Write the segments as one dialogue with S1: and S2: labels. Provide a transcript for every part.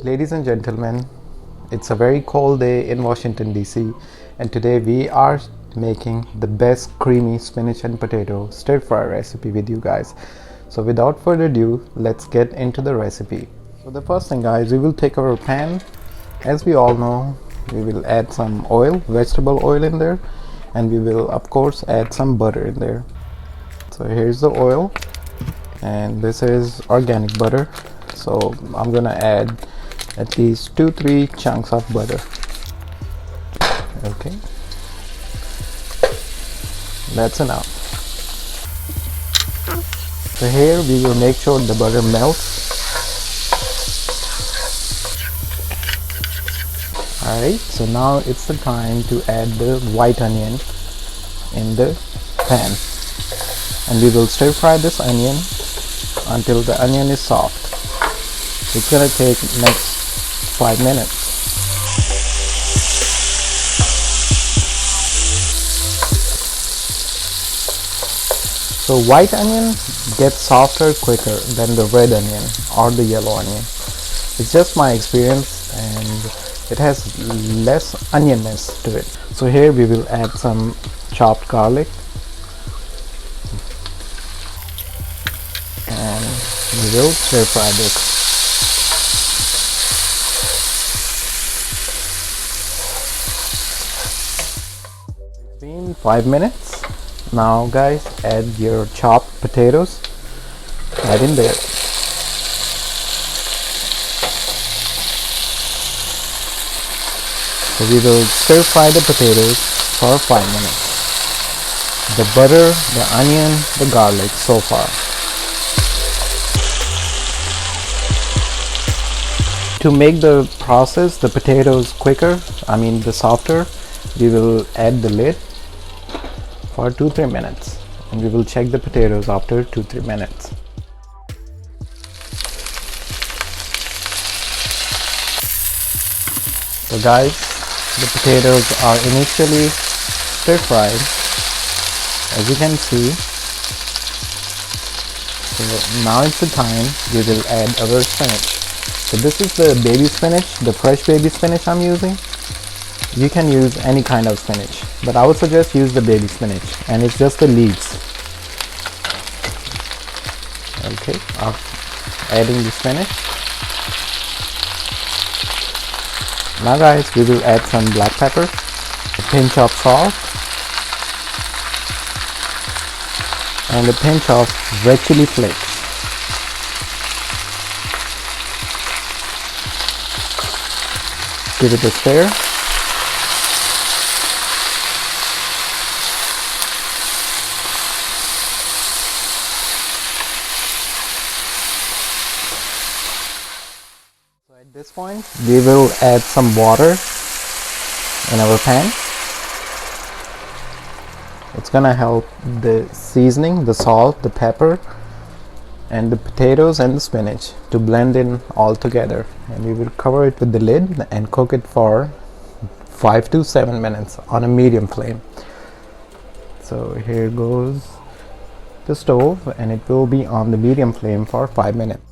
S1: Ladies and gentlemen, it's a very cold day in Washington DC, and today we are making the best creamy spinach and potato stir fry recipe with you guys. So without further ado, let's get into the recipe. So the first thing guys, we will take our pan. As we all know, we will add some oil, vegetable oil in there, and we will of course add some butter in there. So here's the oil, and this is organic butter. So I'm gonna add at least 2-3 chunks of butter. Okay, that's enough. So here we will make sure the butter melts. Alright, so now it's the time to add the white onion in the pan, and we will stir fry this onion until the onion is soft. It's gonna take next 5 minutes. So white onion gets softer quicker than the red onion or the yellow onion. It's just my experience, and it has less onionness to it. So here we will add some chopped garlic, and we will stir fry this. It's been 5 minutes. Now guys, add your chopped potatoes right in there. So we will stir fry the potatoes for 5 minutes. The butter, the onion, the garlic so far. To make the process, the potatoes quicker, the softer, we will add the lid for 2-3 minutes, and we will check the potatoes after 2-3 minutes. So guys, the potatoes are initially stir fried, as you can see. So now it's the time we will add our spinach. So this is the baby spinach, the fresh baby spinach I'm using. You can use any kind of spinach, but I would suggest use the baby spinach, and it's just the leaves. Okay, adding the spinach. Now guys, we will add some black pepper, a pinch of salt, and a pinch of red chili flakes. Give it a stir. At this point, we will add some water in our pan. It's gonna help the seasoning, the salt, the pepper, and the potatoes and the spinach to blend in all together. And we will cover it with the lid and cook it for 5 to 7 minutes on a medium flame. So here goes the stove, and it will be on the medium flame for 5 minutes.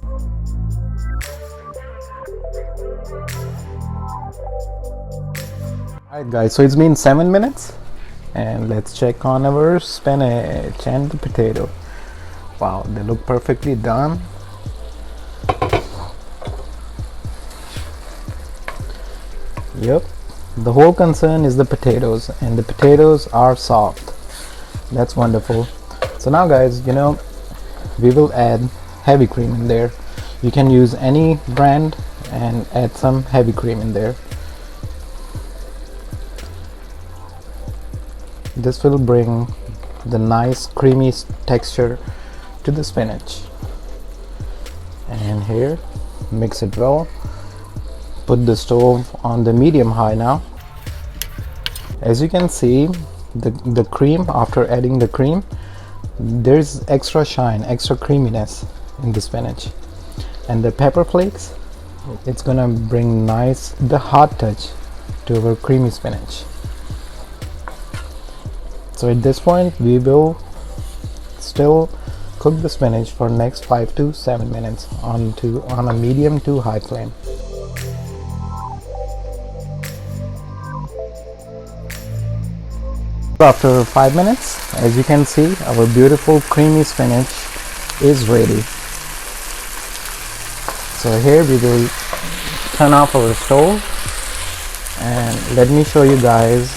S1: Alright guys, so it's been 7 minutes, and let's check on our spinach and the potato. Wow, they look perfectly done. Yep, the whole concern is the potatoes, and the potatoes are soft. That's wonderful. So now guys, we will add heavy cream in there. You can use any brand and add some heavy cream in there. This will bring the nice creamy texture to the spinach. And here, mix it well. Put the stove on the medium high now. As you can see, the cream, after adding the cream, there's extra shine, extra creaminess in the spinach. And the pepper flakes, it's gonna bring the hot touch to our creamy spinach. So at this point, we will still cook the spinach for next 5 to 7 minutes on a medium to high flame. So after 5 minutes, as you can see, our beautiful creamy spinach is ready. So here we will turn off our stove and let me show you guys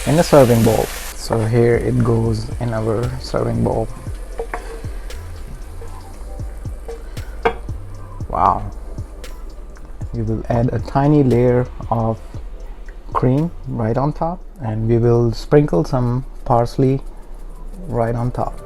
S1: in a serving bowl. So here it goes in our serving bowl. Wow. We will add a tiny layer of cream right on top, and we will sprinkle some parsley right on top.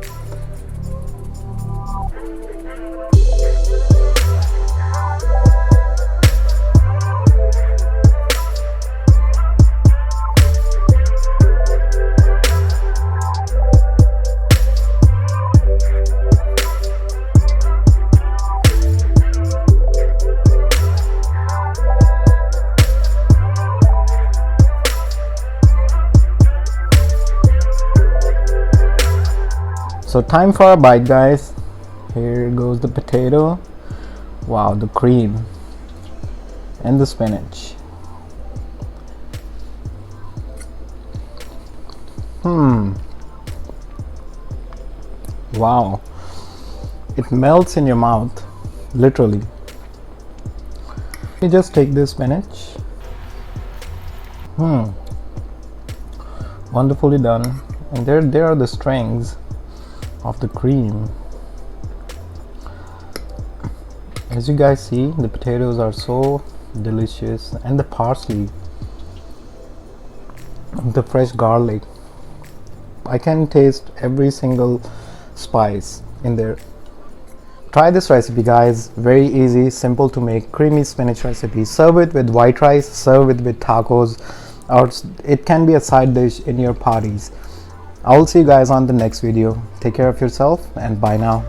S1: So time for a bite, guys. Here goes the potato. Wow, the cream and the spinach. Wow, it melts in your mouth, literally. You just take this spinach. Wonderfully done. And there are the strings of the cream. As you guys see, the potatoes are so delicious, and the parsley, the fresh garlic, I can taste every single spice in there. Try this recipe, guys. Very easy, simple to make creamy spinach recipe. Serve it with white rice, serve it with tacos, or it can be a side dish in your parties. I will see you guys on the next video. Take care of yourself and bye now.